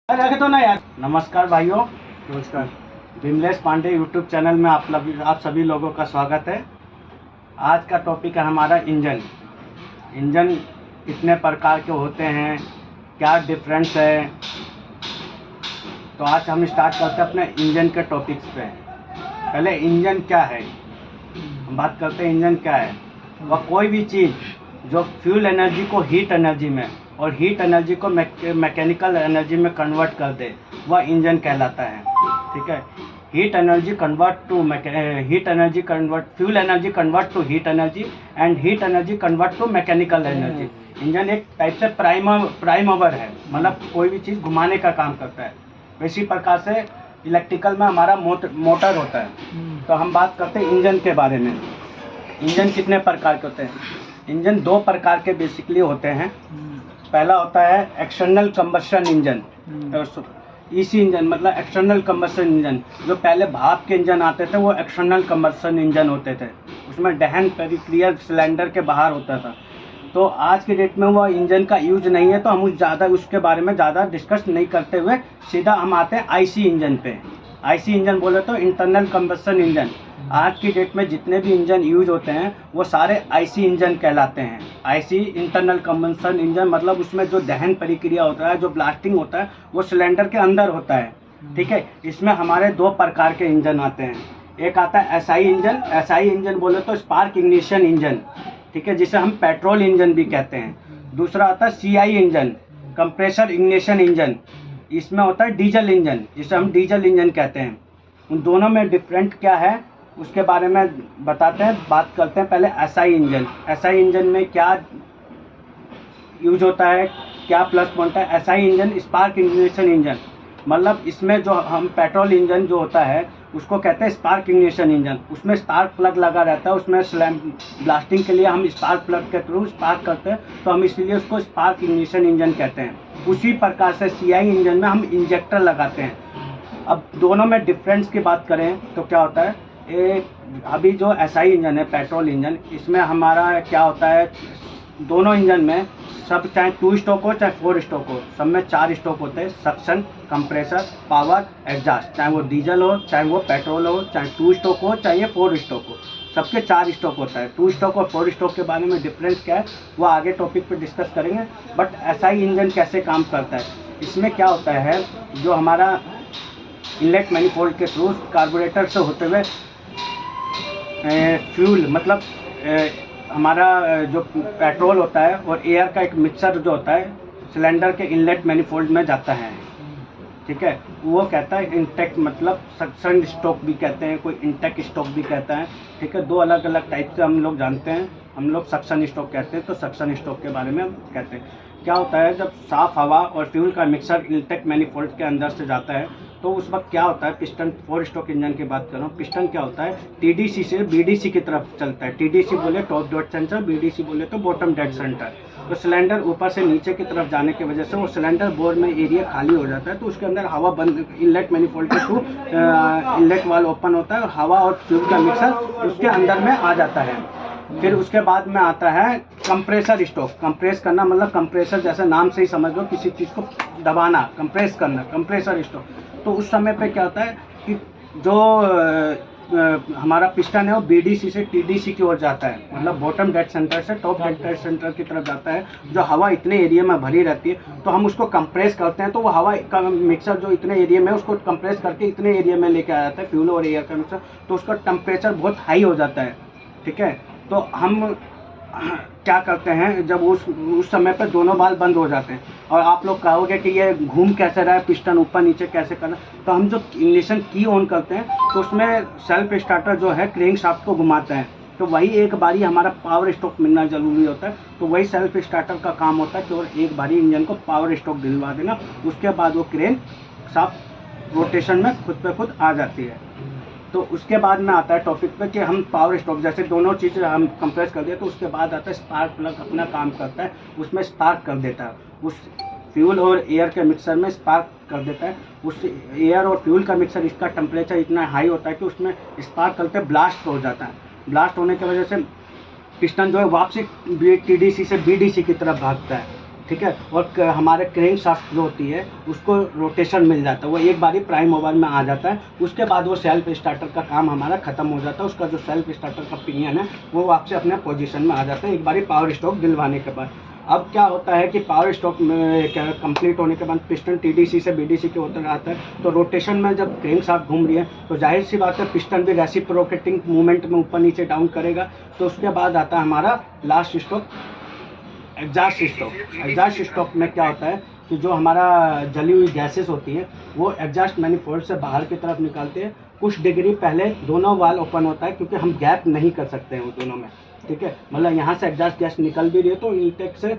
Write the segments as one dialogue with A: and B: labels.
A: रखे तो ना यार।
B: नमस्कार भाइयों,
A: नमस्कार।
B: विमलेश पांडे यूट्यूब चैनल में आप सभी लोगों का स्वागत है। आज का टॉपिक है हमारा इंजन। इंजन कितने प्रकार के होते हैं, क्या डिफरेंस है। तो आज हम स्टार्ट करते हैं अपने इंजन के टॉपिक्स पे। पहले इंजन क्या है, हम बात करते हैं इंजन क्या है। वह कोई भी चीज़ जो फ्यूल एनर्जी को हीट एनर्जी में और हीट एनर्जी को मैकेनिकल एनर्जी में कन्वर्ट कर दे, वह इंजन कहलाता है। ठीक है, heat energy convert to fuel energy convert to heat energy and heat energy convert to mechanical energy. Engine एक टाइप से प्राइम मूवर है, मतलब कोई भी चीज़ घुमाने का काम करता है। इसी प्रकार से इलेक्ट्रिकल में हमारा मोटर होता है। तो हम बात करते हैं इंजन के बारे में। इंजन कितने प्रकार के होते हैं? इंजन दो प्रकार के बेसिकली होते हैं। पहला होता है external combustion engine, EC engine, मतलब एक्सटर्नल कंबशन इंजन। जो पहले भाप के इंजन आते थे वो एक्सटर्नल कंबशन इंजन होते थे, उसमें दहन प्रक्रिया सिलेंडर के बाहर होता था। तो आज के डेट में वो इंजन का यूज नहीं है, तो हम उसके बारे में ज़्यादा डिस्कस नहीं करते हुए सीधा हम आते हैं आईसी इंजन पे। आईसी इंजन बोले तो इंटरनल कंबशन इंजन। आज की डेट में जितने भी इंजन यूज होते हैं वो सारे आईसी इंजन कहलाते हैं। आईसी इंटरनल कंबशन इंजन मतलब उसमें जो दहन प्रक्रिया होता है, जो ब्लास्टिंग होता है, वो सिलेंडर के अंदर होता है। ठीक है, इसमें हमारे दो प्रकार के इंजन आते हैं। एक आता है एसआई इंजन। एसआई इंजन बोले तो स्पार्क इग्निशन इंजन, ठीक है, जिसे हम पेट्रोल इंजन भी कहते हैं। दूसरा आता है CI engine, compressor ignition engine. इसमें होता है डीजल इंजन, जिसे हम डीजल इंजन कहते हैं। उन दोनों में डिफरेंट क्या है उसके बारे में बताते हैं, बात करते हैं। पहले एसआई इंजन। एसआई इंजन में क्या यूज होता है, क्या प्लस पॉइंट है? SI engine spark ignition engine, मतलब इसमें जो हम पेट्रोल इंजन जो होता है उसको कहते हैं स्पार्क इग्निशन इंजन। उसमें स्पार्क प्लग लगा रहता है, उसमें ब्लास्टिंग के लिए हम स्पार्क प्लग के थ्रू स्पार्क करते हैं, तो हम इसलिए उसको स्पार्क इग्निशन इंजन कहते हैं। उसी प्रकार से सीआई इंजन में हम इंजेक्टर लगाते हैं। अब दोनों में डिफरेंस की बात करें तो क्या होता है, अभी जो एसआई इंजन है पेट्रोल इंजन, इसमें हमारा क्या होता है, दोनों इंजन में सब चाहे 2 स्ट्रोक हो चाहे 4 स्ट्रोक हो, सब में 4 स्ट्रोक होते हैं। Suction, compressor, power, exhaust. चाहे वो डीजल हो, चाहे वो पेट्रोल हो, चाहे 2 स्ट्रोक हो, चाहे 4 स्ट्रोक हो, सबके 4 स्ट्रोक होता है। 2 स्ट्रोक और 4 स्ट्रोक के बारे में डिफरेंस क्या है वो आगे टॉपिक पे डिस्कस करेंगे। बट एसआई इंजन कैसे काम करता है, इसमें क्या होता है, जो हमारा इनलेट मैनिफोल्ड के थ्रू कार्बोरेटर से होते हुए फ्यूल, मतलब हमारा जो पेट्रोल होता है और एयर का एक मिक्सर जो होता है सिलेंडर के इनलेट मैनिफोल्ड में जाता है। ठीक है, वो कहता है इंटेक, मतलब सक्शन स्ट्रोक भी कहते हैं, कोई इंटेक स्ट्रोक भी कहता है। ठीक है, दो अलग अलग टाइप से हम लोग जानते हैं। हम लोग सक्शन स्ट्रोक कहते हैं, तो सक्शन स्ट्रोक के बारे में हम कहते हैं। क्या होता है, जब साफ हवा और फ्यूल का मिक्सर इंटेक मैनिफोल्ड के अंदर से जाता है तो उस वक्त क्या होता है, पिस्टन 4 स्ट्रोक इंजन की बात कर रहा हूँ। पिस्टन क्या होता है, टीडीसी से बीडीसी की तरफ चलता है। टीडीसी बोले टॉप डेड सेंटर, बीडीसी बोले तो बॉटम डेड सेंटर। तो सिलेंडर ऊपर से नीचे की तरफ जाने की वजह से वो सिलेंडर बोर में एरिया खाली हो जाता है, तो उसके अंदर हवा बंद, इनलेट मैनिफोल्ड के थ्रू इनलेट वाल ओपन होता है और हवा और फ्यूल का मिक्सर उसके अंदर में आ जाता है। फिर उसके बाद में आता है कंप्रेसर स्ट्रोक। कंप्रेस करना मतलब कंप्रेसर, जैसे नाम से ही समझ लो, किसी चीज़ को दबाना, कंप्रेस करना, कंप्रेसर स्ट्रोक। तो उस समय पे क्या होता है कि जो हमारा पिस्टन है वो बीडीसी से टीडीसी की ओर जाता है, मतलब बॉटम डेड सेंटर से टॉप डेड सेंटर की तरफ जाता है। जो हवा इतने एरिया में भरी रहती है तो हम उसको कंप्रेस करते हैं, तो वो हवा का मिक्सर जो इतने एरिया में उसको कंप्रेस करके इतने एरिया में लेके आ जाता है, फ्यूल और एयर का मिक्सर, तो उसका टेम्परेचर बहुत हाई हो जाता है। ठीक है, तो हम क्या करते हैं, जब उस समय पर दोनों वाल्व बंद हो जाते हैं, और आप लोग कहोगे कि ये घूम कैसे रहा है, पिस्टन ऊपर नीचे कैसे करना, तो हम जो इग्निशन की ऑन करते हैं तो उसमें सेल्फ स्टार्टर जो है क्रैंक शाफ्ट को घुमाते हैं, तो वही एक बारी हमारा पावर स्ट्रोक मिलना जरूरी होता है। तो वही सेल्फ स्टार्टर का काम होता है कि और एक बारी इंजन को पावर स्ट्रोक दिलवा देना, उसके बाद वो क्रैंक शाफ्ट रोटेशन में खुद पे खुद आ जाती है। तो उसके बाद में आता है टॉपिक पे कि हम पावर स्ट्रोक, जैसे दोनों चीज़ें हम कंप्रेस कर दिए, तो उसके बाद आता है स्पार्क प्लग अपना काम करता है, उसमें स्पार्क कर देता है, उस फ्यूल और एयर के मिक्सर में स्पार्क कर देता है। उस एयर और फ्यूल का मिक्सर, इसका टेम्परेचर इतना हाई होता है कि उसमें स्पार्क करते ब्लास्ट हो जाता है। ब्लास्ट होने की वजह से पिस्टन जो है वापसी टीडीसी से बीडीसी की तरफ भागता है। ठीक है। और हमारे क्रैंक शाफ्ट जो होती है उसको रोटेशन मिल जाता है, वो एक बारी प्राइम मोबाइल में आ जाता है, उसके बाद वो सेल्फ स्टार्टर का काम हमारा खत्म हो जाता है। उसका जो सेल्फ स्टार्टर का पिनियन है वो आपसे अपने पोजीशन में आ जाता है एक बारी पावर स्ट्रोक दिलवाने के बाद। अब क्या होता है कि पावर स्ट्रोक कंप्लीट होने के बाद पिस्टन टीडीसी से बीडीसी के होता रहता है, तो रोटेशन में जब क्रैंक शाफ्ट घूम रही है तो जाहिर सी बात है पिस्टन भी रेसिप्रोकेटिंग मूवमेंट में ऊपर नीचे डाउन करेगा। तो उसके बाद आता है हमारा last stroke, exhaust stroke. Exhaust stroke में क्या होता है कि जो हमारा जली हुई गैसेस होती है वो एग्जॉस्ट मैनिफोल्ड से बाहर की तरफ निकालते हैं। कुछ डिग्री पहले दोनों वाल ओपन होता है क्योंकि हम गैप नहीं कर सकते हैं वो दोनों में, ठीक है। मतलब यहाँ से एग्जॉस्ट गैस निकल भी रही है तो इनटेक से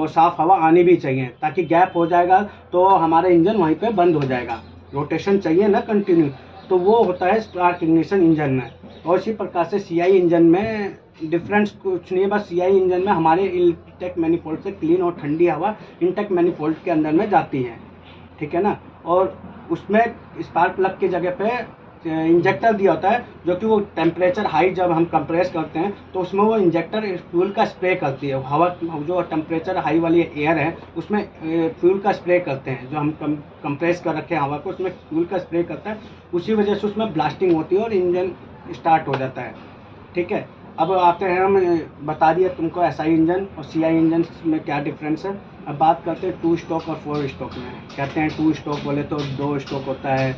B: साफ हवा आनी भी चाहिए, ताकि गैप हो जाएगा तो हमारा इंजन वहीं पे बंद हो जाएगा। रोटेशन चाहिए ना कंटिन्यू, तो वो होता है स्पार्क इग्निशन इंजन में। और इसी प्रकार से सीआई इंजन में डिफरेंस कुछ नहीं है, बस सीआई इंजन में हमारे इनटेक मैनिफोल्ड से क्लीन और ठंडी हवा इनटेक मैनिफोल्ड के अंदर में जाती है, ठीक है ना। और उसमें स्पार्क प्लग की जगह पे इंजेक्टर दिया होता है, जो कि वो टेम्परेचर हाई जब हम कंप्रेस करते हैं तो उसमें वो इंजेक्टर फ्यूल का स्प्रे करती है। हवा जो टेम्परेचर हाई वाली एयर है उसमें फ्यूल का स्प्रे करते हैं, जो हम कंप्रेस कर रखे हैं हवा को उसमें फ्यूल का स्प्रे करता है, उसी वजह से उसमें ब्लास्टिंग होती है और इंजन स्टार्ट हो जाता है, ठीक है। अब आते हैं, हम बता दिए तुमको एसआई इंजन और सीआई इंजन में क्या डिफरेंस है। अब बात करते हैं 2 स्ट्रोक और 4 स्ट्रोक में। कहते हैं 2 स्ट्रोक बोले तो 2 स्ट्रोक होता है,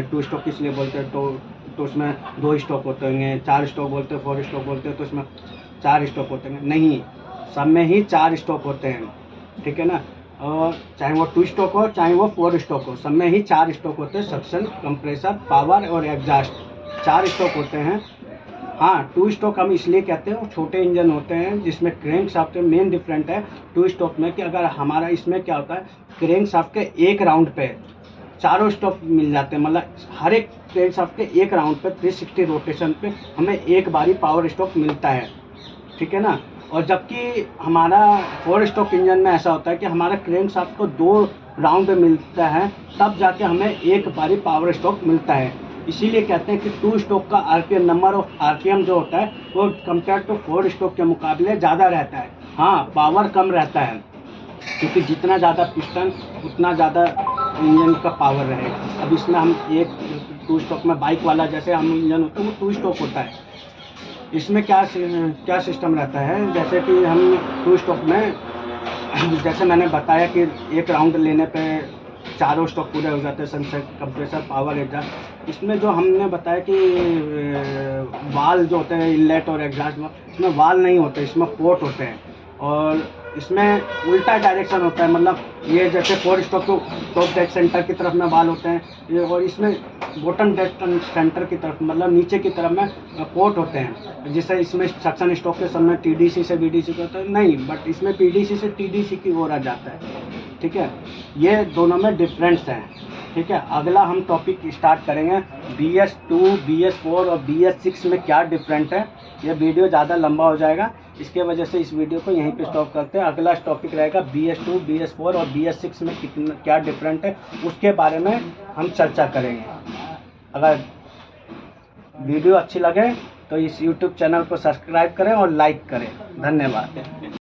B: 2 स्ट्रोक इसलिए बोलते हैं तो उसमें 2 स्ट्रोक होते होंगे। 4 स्ट्रोक बोलते हैं, 4 स्ट्रोक बोलते हैं तो उसमें 4 स्ट्रोक होते हैं। नहीं, सब में ही 4 स्ट्रोक होते हैं, ठीक है ना। और चाहे वो 2 स्ट्रोक हो चाहे वो 4 स्ट्रोक हो, सब में ही 4 स्ट्रोक होते हैं। सक्शन, कंप्रेसर, पावर और एग्जॉस्ट 4 स्ट्रोक होते हैं। हाँ, 2 स्ट्रोक हम इसलिए कहते हैं, वो छोटे इंजन होते हैं जिसमें क्रैंक शाफ्ट में मेन डिफरेंट है 2 स्ट्रोक में कि अगर हमारा इसमें क्या होता है क्रैंक शाफ्ट के एक राउंड पे 4 स्ट्रोक मिल जाते हैं। मतलब हर एक क्रैंक शाफ्ट के एक राउंड पे 360 रोटेशन पे हमें एक बारी पावर स्ट्रोक मिलता है, ठीक है ना। और जबकि हमारा 4 स्ट्रोक इंजन में ऐसा होता है कि हमारा क्रैंक शाफ्ट को 2 राउंड मिलता है, तब जाके हमें एक बारी पावर स्ट्रोक मिलता है। इसीलिए कहते हैं कि 2 स्ट्रोक का आरपीएम, नंबर ऑफ आरपीएम जो होता है वो कंपेयर टू 4 स्ट्रोक के मुकाबले ज़्यादा रहता है। हाँ, पावर कम रहता है क्योंकि जितना ज़्यादा पिस्टन उतना ज़्यादा इंजन का पावर रहेगा। अब इसमें हम एक 2 स्ट्रोक में बाइक वाला जैसे हम इंजन होता है वो 2 स्ट्रोक होता है। इसमें क्या सिस्टम रहता है, जैसे कि हम 2 स्ट्रोक में जैसे मैंने बताया कि एक राउंड लेने पे 4 स्ट्रोक पूरे हो जाते हैं, सनसेट, कंप्रेसर, पावर, एग्जॉस्ट। इसमें जो हमने बताया कि वाल जो होते हैं इनलेट और एग्जॉस्ट में, इसमें वाल नहीं होते, इसमें पोर्ट होते हैं। और इसमें उल्टा डायरेक्शन होता है, मतलब ये जैसे 4 स्ट्रोक तो टॉप डेड सेंटर की तरफ में वाल होते हैं, और इसमें बॉटम डेड सेंटर की तरफ मतलब नीचे की तरफ में पोर्ट होते हैं। जैसे इसमें सक्शन स्ट्रोक के समय टीडीसी से बीडीसी को होता है नहीं, बट इसमें पीडीसी से टीडीसी की ओर आ जाता है, ठीक है। ये दोनों में डिफरेंस है, ठीक है। अगला हम टॉपिक स्टार्ट करेंगे BS2, BS4 और BS6 में क्या डिफरेंट है। ये वीडियो ज़्यादा लंबा हो जाएगा, इसके वजह से इस वीडियो को यहीं पे स्टॉप करते हैं। अगला टॉपिक रहेगा BS2, BS4 और BS6 में क्या डिफरेंट है, उसके बारे में हम चर्चा करेंगे। अगर वीडियो अच्छी लगे तो इस YouTube चैनल को सब्सक्राइब करें और लाइक करें। धन्यवाद।